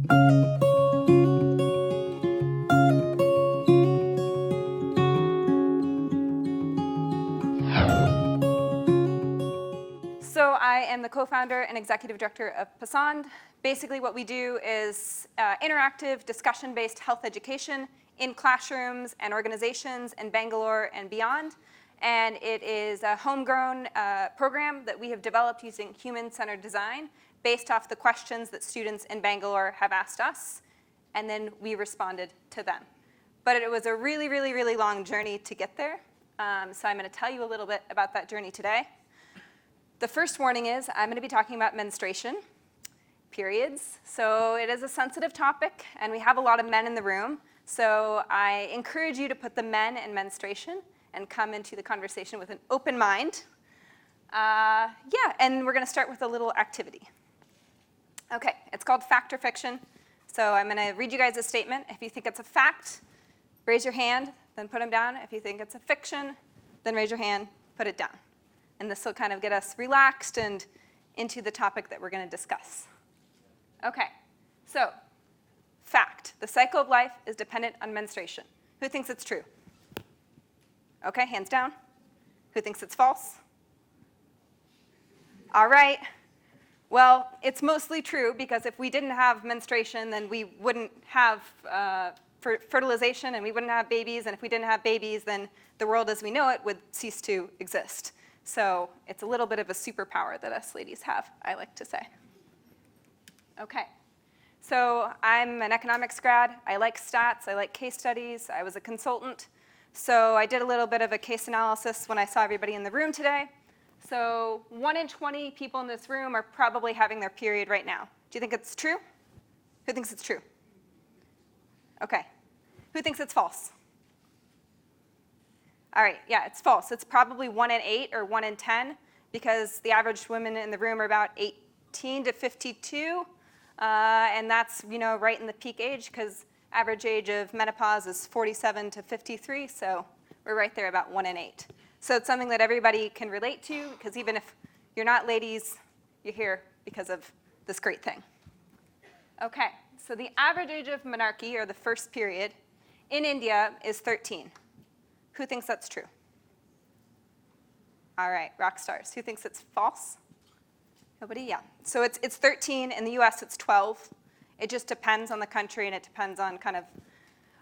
So I am the co-founder and executive director of Passant. Basically what we do is interactive, discussion-based health education in classrooms and organizations in Bangalore and beyond. And it is a homegrown program that we have developed using human-centered design based off the questions that students in Bangalore have asked us, and then we responded to them. But it was a really, really, really long journey to get there. So I'm going to tell you a little bit about that journey today. The first warning is I'm going to be talking about menstruation, periods. So it is a sensitive topic, and we have a lot of men in the room. So I encourage you to put the men and menstruation and come into the conversation with an open mind. And we're going to start with a little activity. OK, it's called fact or fiction. So I'm going to read you guys a statement. If you think it's a fact, raise your hand, then put them down. If you think it's a fiction, then raise your hand, put it down. And this will kind of get us relaxed and into the topic that we're going to discuss. OK, so fact. The cycle of life is dependent on menstruation. Who thinks it's true? OK, hands down. Who thinks it's false? All right. Well, it's mostly true, because if we didn't have menstruation, then we wouldn't have fertilization, and we wouldn't have babies. And if we didn't have babies, then the world as we know it would cease to exist. So it's a little bit of a superpower that us ladies have, I like to say. OK. So I'm an economics grad. I like stats. I like case studies. I was a consultant. So I did a little bit of a case analysis when I saw everybody in the room today. So 1 in 20 people in this room are probably having their period right now. Do you think it's true? Who thinks it's true? OK. Who thinks it's false? All right, yeah, it's false. It's probably 1 in 8 or 1 in 10, because the average women in the room are about 18 to 52. And that's right in the peak age, because average age of menopause is 47 to 53. So we're right there about 1 in 8. So it's something that everybody can relate to, because even if you're not ladies, you're here because of this great thing. OK, so the average age of menarche, or the first period, in India is 13. Who thinks that's true? All right, rock stars. Who thinks it's false? Nobody? Yeah. So it's 13. In the US, it's 12. It just depends on the country, and it depends on kind of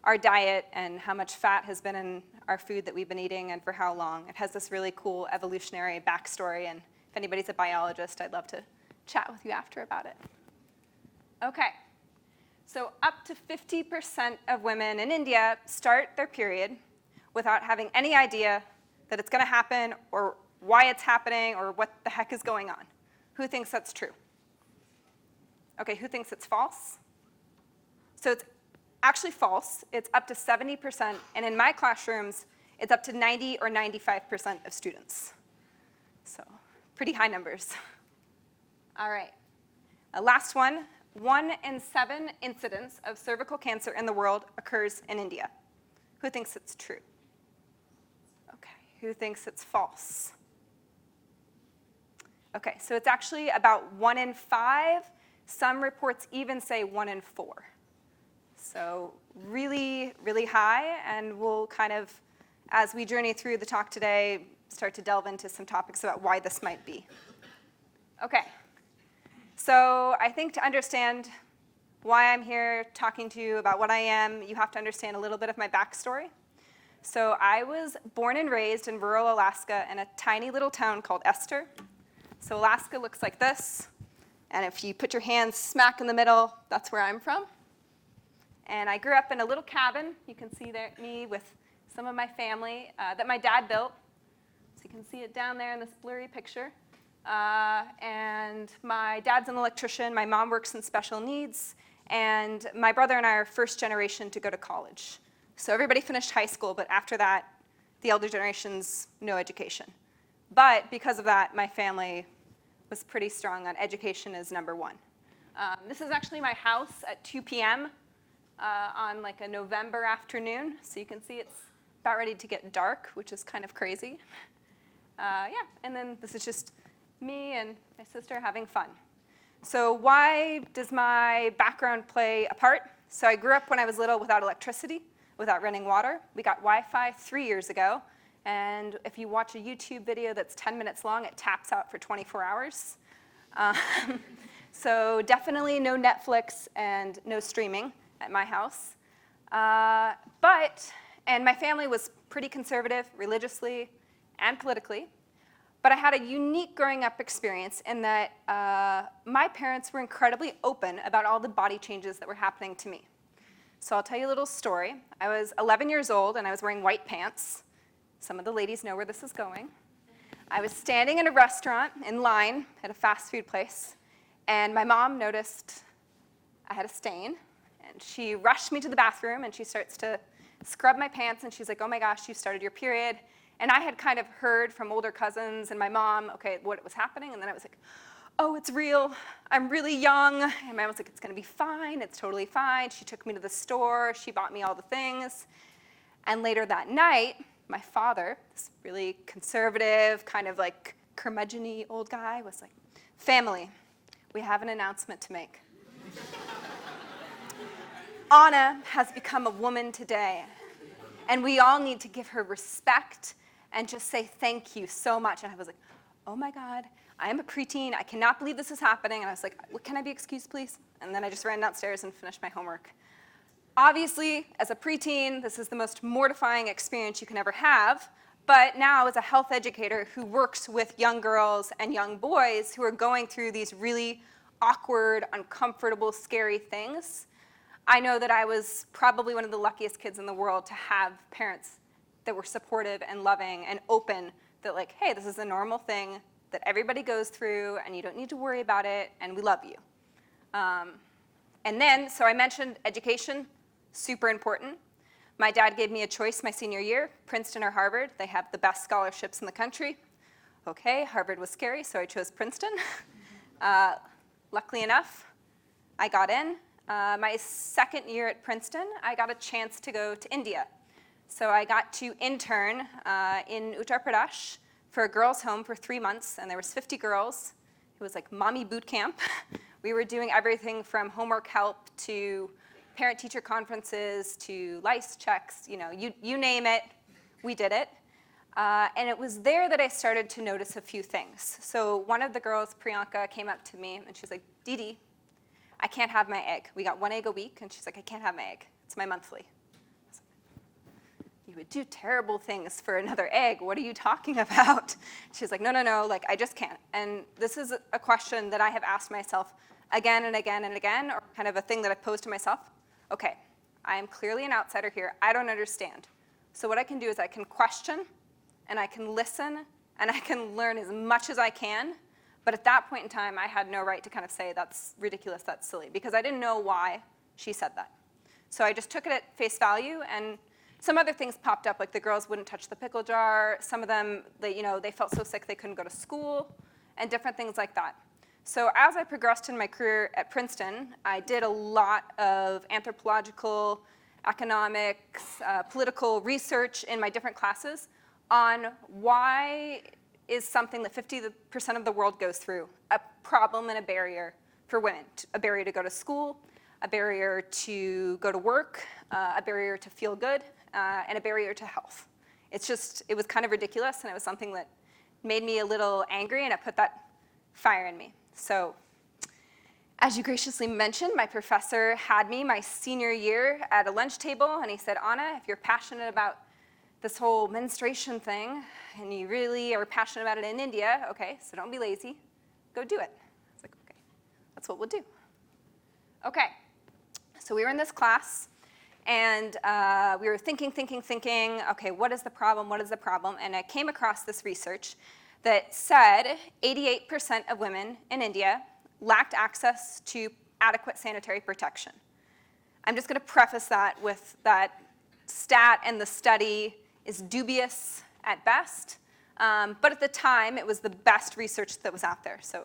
our diet and how much fat has been in our food that we've been eating and for how long. It has this really cool evolutionary backstory, and if anybody's a biologist, I'd love to chat with you after about it. OK. So up to 50% of women in India start their period without having any idea that it's going to happen, or why it's happening, or what the heck is going on. Who thinks that's true? OK, who thinks it's false? So it's actually false. It's up to 70%. And in my classrooms, it's up to 90 or 95% of students. So pretty high numbers. All right. Last one. 1 in 7 incidents of cervical cancer in the world occurs in India. Who thinks it's true? OK, who thinks it's false? OK, so it's actually about 1 in 5. Some reports even say 1 in 4. So really, really high. And we'll kind of, as we journey through the talk today, start to delve into some topics about why this might be. OK, so I think to understand why I'm here talking to you about what I am, you have to understand a little bit of my backstory. So I was born and raised in rural Alaska in a tiny little town called Esther. So Alaska looks like this. And if you put your hands smack in the middle, that's where I'm from. And I grew up in a little cabin. You can see there me with some of my family that my dad built. So you can see it down there in this blurry picture. And my dad's an electrician. My mom works in special needs. And my brother and I are first generation to go to college. So everybody finished high school, but after that, the elder generation's no education. But because of that, my family was pretty strong on education as number one. This is actually my house at 2 p.m. On like a November afternoon. So you can see it's about ready to get dark, which is kind of crazy. Yeah, and then this is just me and my sister having fun. So why does my background play a part? So I grew up when I was little without electricity, without running water. We got Wi-Fi 3 years ago, and if you watch a YouTube video that's 10 minutes long, it taps out for 24 hours. So definitely no Netflix and no streaming at my house. And my family was pretty conservative religiously and politically. But I had a unique growing up experience in that my parents were incredibly open about all the body changes that were happening to me. So I'll tell you a little story. I was 11 years old and I was wearing white pants. Some of the ladies know where this is going. I was standing in a restaurant in line at a fast food place, and my mom noticed I had a stain, and she rushed me to the bathroom, and she starts to scrub my pants, and she's like, oh my gosh, you started your period. And I had kind of heard from older cousins and my mom, okay, what was happening, and then I was like, oh, it's real, I'm really young. And my mom was like, it's gonna be fine, it's totally fine. She took me to the store, she bought me all the things. And later that night, my father, this really conservative, kind of like curmudgeon-y old guy, was like, family, we have an announcement to make. Aunna has become a woman today, and we all need to give her respect and just say thank you so much. And I was like, oh my God, I am a preteen, I cannot believe this is happening. And I was like, can I be excused, please? And then I just ran downstairs and finished my homework. Obviously, as a preteen, this is the most mortifying experience you can ever have. But now, as a health educator who works with young girls and young boys who are going through these really awkward, uncomfortable, scary things, I know that I was probably one of the luckiest kids in the world to have parents that were supportive and loving and open, that like, hey, this is a normal thing that everybody goes through, and you don't need to worry about it, and we love you. And then, so I mentioned education, super important. My dad gave me a choice my senior year, Princeton or Harvard. They have the best scholarships in the country. Okay, Harvard was scary, so I chose Princeton. Luckily enough, I got in. My second year at Princeton, I got a chance to go to India. So I got to intern in Uttar Pradesh for a girls' home for 3 months, and there was 50 girls. It was like mommy boot camp. We were doing everything from homework help to parent-teacher conferences to lice checks, you name it, we did it. And it was there that I started to notice a few things. So one of the girls, Priyanka, came up to me, and she's like, Didi, I can't have my egg. We got 1 egg a week, and she's like, I can't have my egg. It's my monthly. You would do terrible things for another egg. What are you talking about? She's like, no, like, I just can't. And this is a question that I have asked myself again and again and again, or kind of a thing that I've posed to myself. Okay, I am clearly an outsider here. I don't understand. So what I can do is I can question, and I can listen, and I can learn as much as I can. But at that point in time, I had no right to kind of say, that's ridiculous, that's silly, because I didn't know why she said that. So I just took it at face value, and some other things popped up, like the girls wouldn't touch the pickle jar. Some of them, they felt so sick they couldn't go to school, and different things like that. So as I progressed in my career at Princeton, I did a lot of anthropological, economics, political research in my different classes on why is something that 50% of the world goes through a problem and a barrier for women, a barrier to go to school, a barrier to go to work, a barrier to feel good, and a barrier to health. It was kind of ridiculous, and it was something that made me a little angry, and it put that fire in me. So as you graciously mentioned, my professor had me my senior year at a lunch table, and he said, Aunna, if you're passionate about this whole menstruation thing, and you really are passionate about it in India, okay, so don't be lazy, go do it. I was like, okay, that's what we'll do. Okay, so we were in this class, and we were thinking, okay, what is the problem, and I came across this research that said 88% of women in India lacked access to adequate sanitary protection. I'm just going to preface that with that stat and the study is dubious at best, but at the time it was the best research that was out there. So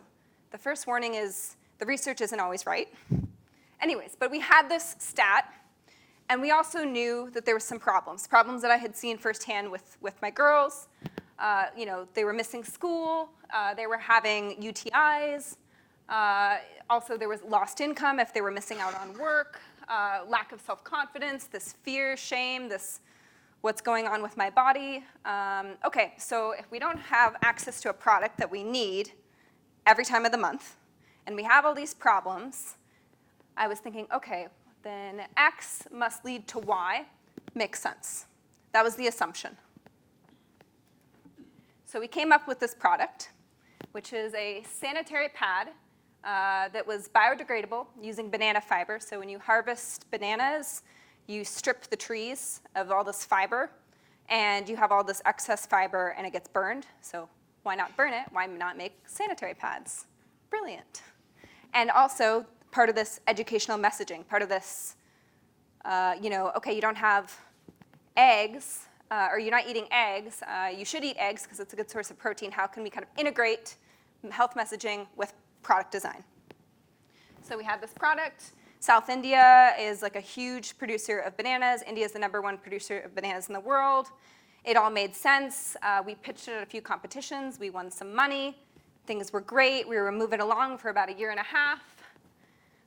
the first warning is the research isn't always right. Anyways, but we had this stat, and we also knew that there were some problems that I had seen firsthand with my girls. They were missing school, they were having UTIs, Also, there was lost income if they were missing out on work, lack of self-confidence, this fear, shame, this what's going on with my body. Okay, so if we don't have access to a product that we need every time of the month, and we have all these problems, I was thinking, okay, then X must lead to Y. Makes sense. That was the assumption. So we came up with this product, which is a sanitary pad that was biodegradable using banana fiber. So when you harvest bananas, you strip the trees of all this fiber, and you have all this excess fiber, and it gets burned. So why not burn it? Why not make sanitary pads? Brilliant. And also, part of this educational messaging, part of this, okay, you don't have eggs, or you're not eating eggs. You should eat eggs because it's a good source of protein. How can we kind of integrate health messaging with product design? So we had this product. South India is like a huge producer of bananas. India is the #1 producer of bananas in the world. It all made sense. We pitched it at a few competitions. We won some money. Things were great. We were moving along for about a year and a half.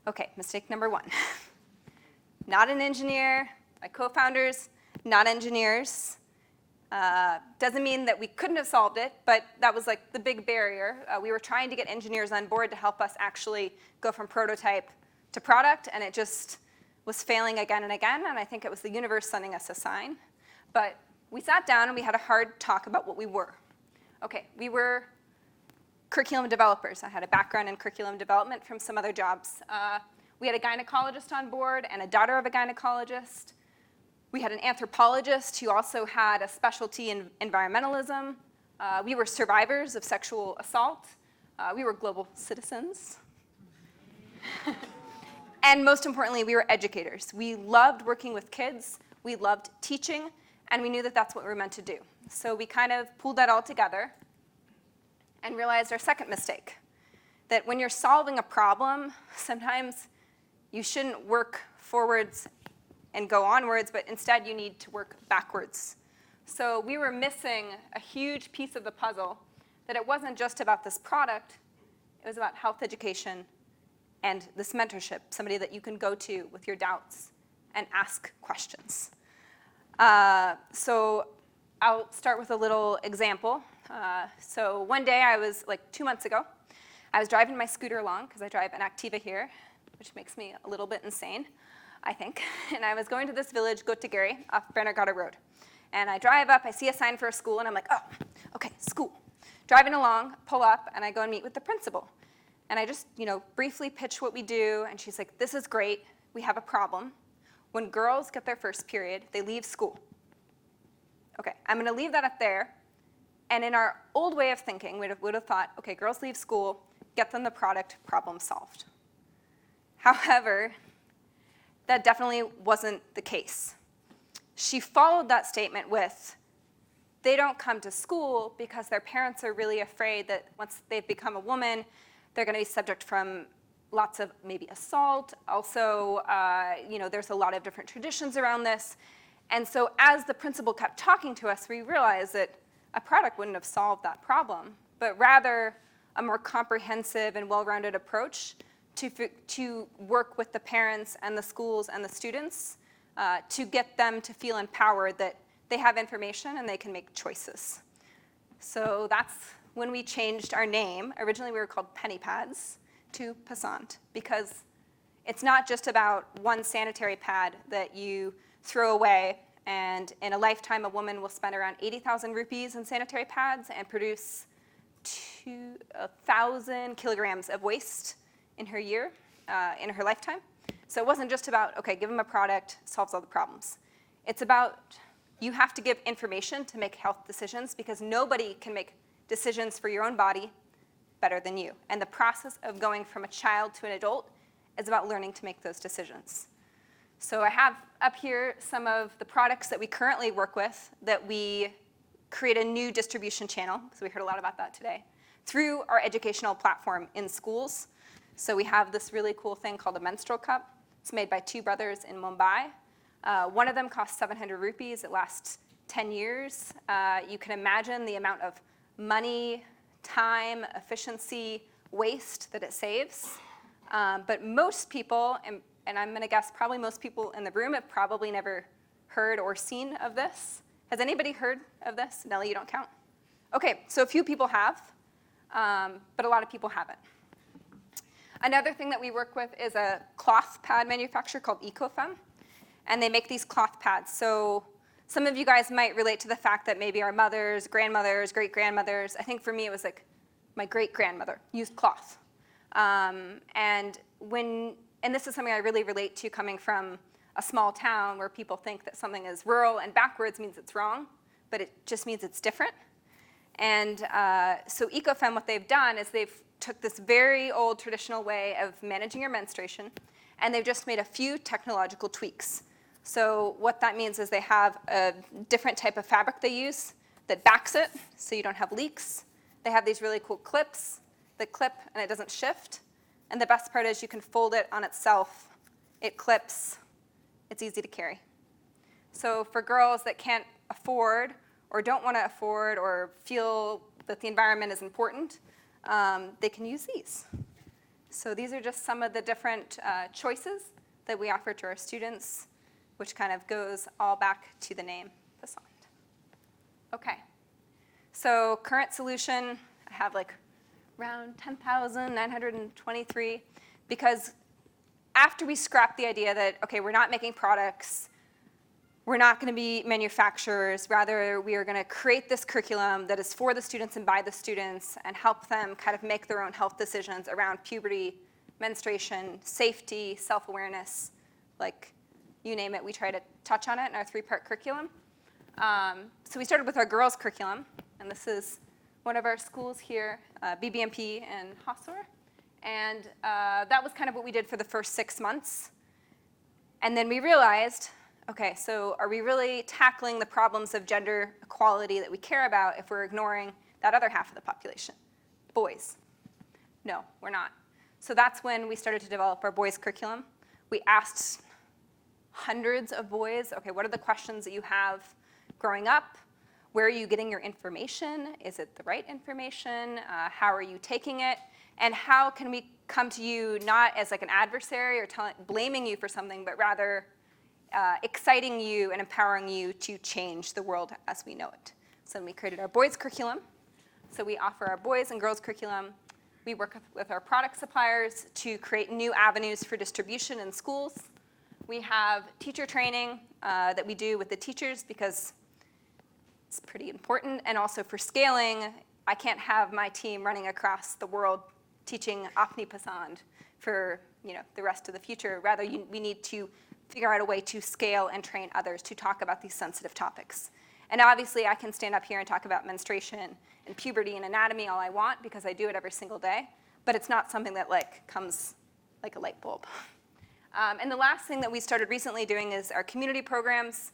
Okay, mistake number 1. Not an engineer. My co-founders, not engineers. Doesn't mean that we couldn't have solved it, but that was like the big barrier. We were trying to get engineers on board to help us actually go from prototype to product, and it just was failing again and again, and I think it was the universe sending us a sign. But we sat down and we had a hard talk about what we were. Okay, we were curriculum developers. I had a background in curriculum development from some other jobs. We had a gynecologist on board and a daughter of a gynecologist. We had an anthropologist who also had a specialty in environmentalism. We were survivors of sexual assault. We were global citizens. And most importantly, we were educators. We loved working with kids. We loved teaching. And we knew that that's what we were meant to do. So we kind of pulled that all together and realized our second mistake, that when you're solving a problem, sometimes you shouldn't work forwards and go onwards, but instead you need to work backwards. So we were missing a huge piece of the puzzle, that it wasn't just about this product, it was about health education and this mentorship, somebody that you can go to with your doubts and ask questions. So I'll start with a little example. So one day I was, like 2 months ago, I was driving my scooter along, because I drive an Activa here, which makes me a little bit insane, I think. And I was going to this village, Gotagiri, off Bannergata Road. And I drive up, I see a sign for a school, and I'm like, oh, okay, school. Driving along, pull up, and I go and meet with the principal. And I just, briefly pitch what we do, and she's like, this is great, we have a problem. When girls get their first period, they leave school. Okay, I'm gonna leave that up there. And in our old way of thinking, we would have thought, okay, girls leave school, get them the product, problem solved. However, that definitely wasn't the case. She followed that statement with, they don't come to school because their parents are really afraid that once they've become a woman, they're going to be subject from lots of maybe assault. Also, there's a lot of different traditions around this. And so as the principal kept talking to us, we realized that a product wouldn't have solved that problem, but rather a more comprehensive and well-rounded approach to work with the parents and the schools and the students to get them to feel empowered that they have information and they can make choices. So that's when we changed our name. Originally we were called Penny Pads to Passant, because it's not just about one sanitary pad that you throw away, and in a lifetime a woman will spend around 80,000 rupees in sanitary pads and produce 1,000 kilograms of waste in her year, in her lifetime. So it wasn't just about, okay, give them a product, solves all the problems. It's about, you have to give information to make health decisions, because nobody can make decisions for your own body better than you. And the process of going from a child to an adult is about learning to make those decisions. So I have up here some of the products that we currently work with that we create a new distribution channel, because we heard a lot about that today, through our educational platform in schools. So we have this really cool thing called a menstrual cup. It's made by 2 brothers in Mumbai. One of them costs 700 rupees. It lasts 10 years. You can imagine the amount of money, time, efficiency, waste that it saves. But most people, and I'm going to guess probably most people in the room have probably never heard or seen of this. Has anybody heard of this? Nellie, you don't count? Okay, so a few people have, but a lot of people haven't. Another thing that we work with is a cloth pad manufacturer called Ecofem, and they make these cloth pads. So some of you guys might relate to the fact that maybe our mothers, grandmothers, great-grandmothers, I think for me it was like my great-grandmother used cloth. And this is something I really relate to coming from a small town where people think that something is rural and backwards means it's wrong, but it just means it's different. And so Ecofem, what they've done is they've took this very old traditional way of managing your menstruation, and they've just made a few technological tweaks. So what that means is they have a different type of fabric they use that backs it so you don't have leaks. They have these really cool clips that clip and it doesn't shift. And the best part is you can fold it on itself. It clips. It's easy to carry. So for girls that can't afford or don't want to afford or feel that the environment is important, they can use these. So these are just some of the different choices that we offer to our students, which kind of goes all back to the name, Passant. Okay, so current solution, I have like around 10,923, because after we scrapped the idea that, okay, we're not making products, we're not going to be manufacturers, rather we are going to create this curriculum that is for the students and by the students and help them kind of make their own health decisions around puberty, menstruation, safety, self-awareness, like you name it, we try to touch on it in our 3-part curriculum. So we started with our girls' curriculum, and this is one of our schools here, BBMP in Hosor. And that was kind of what we did for the first 6 months. And then we realized, okay, so are we really tackling the problems of gender equality that we care about if we're ignoring that other half of the population, boys? No, we're not. So that's when we started to develop our boys' curriculum. We asked hundreds of boys, okay, what are the questions that you have growing up? Where are you getting your information? Is it the right information? How are you taking it? And how can we come to you not as like an adversary or blaming you for something, but rather exciting you and empowering you to change the world as we know it. So then we created our boys' curriculum. So we offer our boys and girls curriculum. We work with our product suppliers to create new avenues for distribution in schools. We have teacher training that we do with the teachers because it's pretty important. And also for scaling, I can't have my team running across the world teaching Passant for the rest of the future. Rather, we need to figure out a way to scale and train others to talk about these sensitive topics. And obviously, I can stand up here and talk about menstruation and puberty and anatomy all I want because I do it every single day. But it's not something that comes like a light bulb. And the last thing that we started recently doing is our community programs.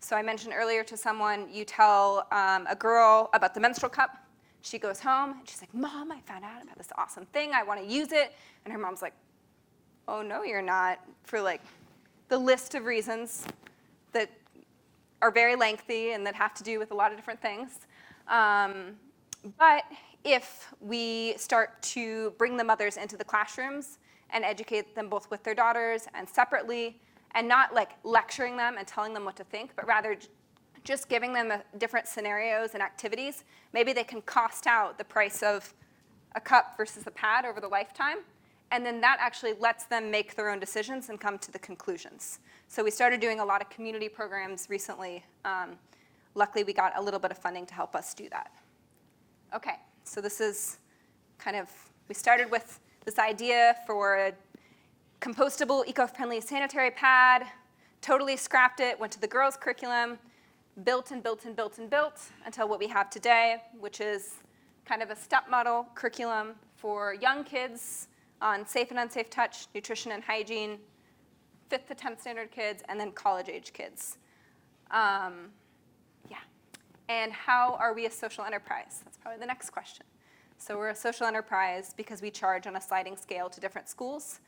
So I mentioned earlier to someone, you tell a girl about the menstrual cup. She goes home, and she's like, Mom, I found out about this awesome thing. I want to use it. And her mom's like, oh, no, you're not, for the list of reasons that are very lengthy and that have to do with a lot of different things. But if we start to bring the mothers into the classrooms and educate them both with their daughters and separately, and not lecturing them and telling them what to think, but rather just giving them different scenarios and activities, maybe they can cost out the price of a cup versus a pad over the lifetime. And then that actually lets them make their own decisions and come to the conclusions. So we started doing a lot of community programs recently. Luckily, we got a little bit of funding to help us do that. Okay, so this is we started with this idea for a compostable, eco-friendly sanitary pad, totally scrapped it, went to the girls' curriculum, built and built and built and built until what we have today, which is kind of a step model curriculum for young kids on safe and unsafe touch, nutrition and hygiene, 5th to 10th standard kids, and then college-age kids. And how are we a social enterprise? That's probably the next question. So we're a social enterprise because we charge on a sliding scale to different schools.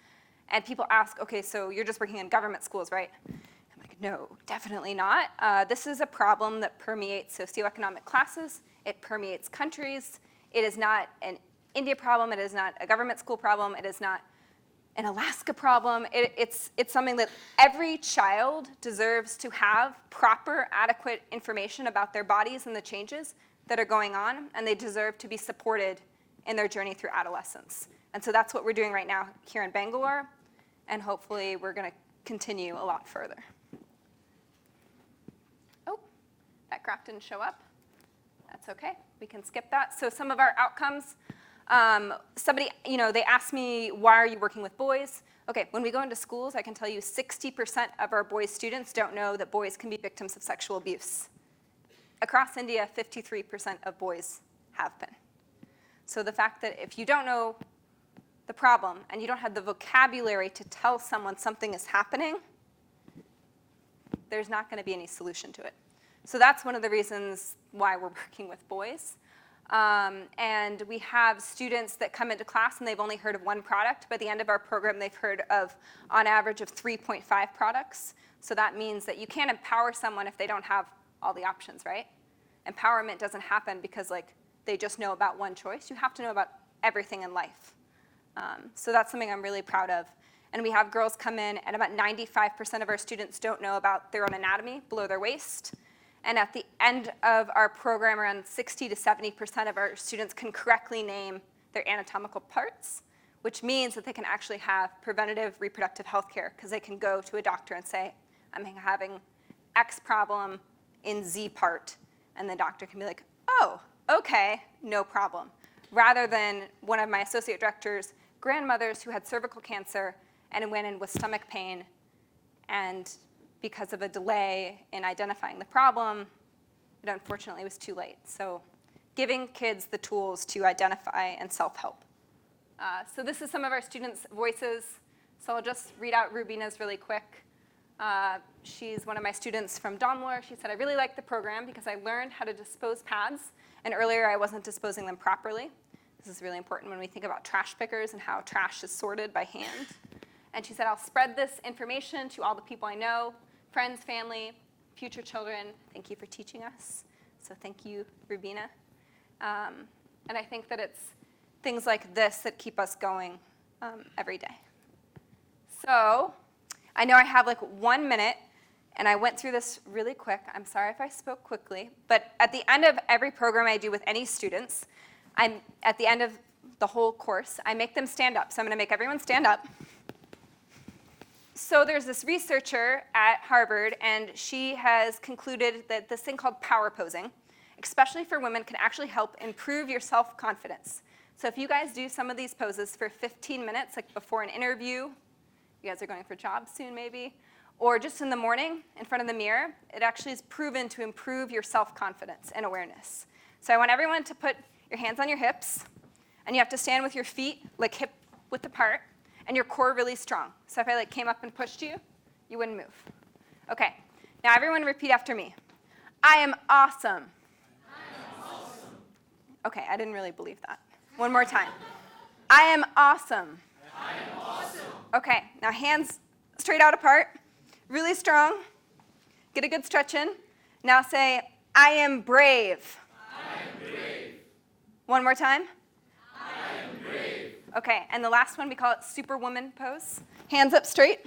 And people ask, okay, so you're just working in government schools, right? I'm like, no, definitely not. This is a problem that permeates socioeconomic classes. It permeates countries. It is not an India problem. It is not a government school problem. It is not an Alaska problem. It's something that every child deserves to have proper, adequate information about their bodies and the changes that are going on, and they deserve to be supported in their journey through adolescence. And so that's what we're doing right now here in Bangalore, and hopefully we're going to continue a lot further. Oh, that graph didn't show up. That's okay. We can skip that. So some of our outcomes, somebody, they asked me, why are you working with boys? Okay, when we go into schools, I can tell you 60% of our boys' students don't know that boys can be victims of sexual abuse. Across India, 53% of boys have been. So the fact that if you don't know the problem and you don't have the vocabulary to tell someone something is happening, there's not going to be any solution to it. So that's one of the reasons why we're working with boys. And we have students that come into class and they've only heard of one product. By the end of our program, they've heard of, on average, of 3.5 products. So that means that you can't empower someone if they don't have all the options, right? Empowerment doesn't happen because they just know about one choice. You have to know about everything in life. So that's something I'm really proud of. And we have girls come in, and about 95% of our students don't know about their own anatomy below their waist. And at the end of our program, around 60 to 70% of our students can correctly name their anatomical parts, which means that they can actually have preventative reproductive health care, because they can go to a doctor and say, I'm having X problem in Z part. And the doctor can be like, oh, okay, no problem. Rather than one of my associate directors' grandmothers who had cervical cancer and went in with stomach pain, and because of a delay in identifying the problem, it unfortunately was too late. So giving kids the tools to identify and self-help. So this is some of our students' voices. So I'll just read out Rubina's really quick. She's one of my students from Donmore. She said, I really like the program because I learned how to dispose pads, and earlier I wasn't disposing them properly. This is really important when we think about trash pickers and how trash is sorted by hand. And she said, I'll spread this information to all the people I know, friends, family, future children. Thank you for teaching us. So thank you, Rubina. And I think that it's things like this that keep us going every day. So I know I have 1 minute, and I went through this really quick. I'm sorry if I spoke quickly. But at the end of every program I do with any students, at the end of the whole course, I make them stand up. So I'm going to make everyone stand up. So there's this researcher at Harvard, and she has concluded that this thing called power posing, especially for women, can actually help improve your self-confidence. So if you guys do some of these poses for 15 minutes, before an interview, you guys are going for jobs soon maybe, or just in the morning in front of the mirror, it actually is proven to improve your self-confidence and awareness. So I want everyone to put your hands on your hips, and you have to stand with your feet hip width apart, and your core really strong. So if I came up and pushed you, you wouldn't move. Okay, now everyone repeat after me. I am awesome. I am awesome. Okay, I didn't really believe that. One more time. I am awesome. I am awesome. Okay, now hands straight out apart, really strong. Get a good stretch in. Now say, I am brave. I am brave. One more time. I am brave. Okay, and the last one, we call it Superwoman pose. Hands up straight.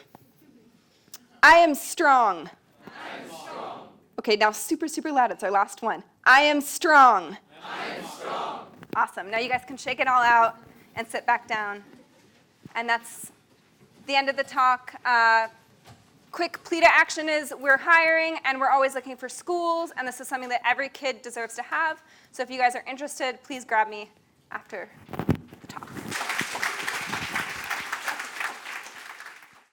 I am strong. I am strong. Okay, now super, super loud. It's our last one. I am strong. I am strong. Awesome. Now you guys can shake it all out and sit back down. And that's the end of the talk. Quick plea to action is we're hiring, and we're always looking for schools, and this is something that every kid deserves to have. So if you guys are interested, please grab me after the talk.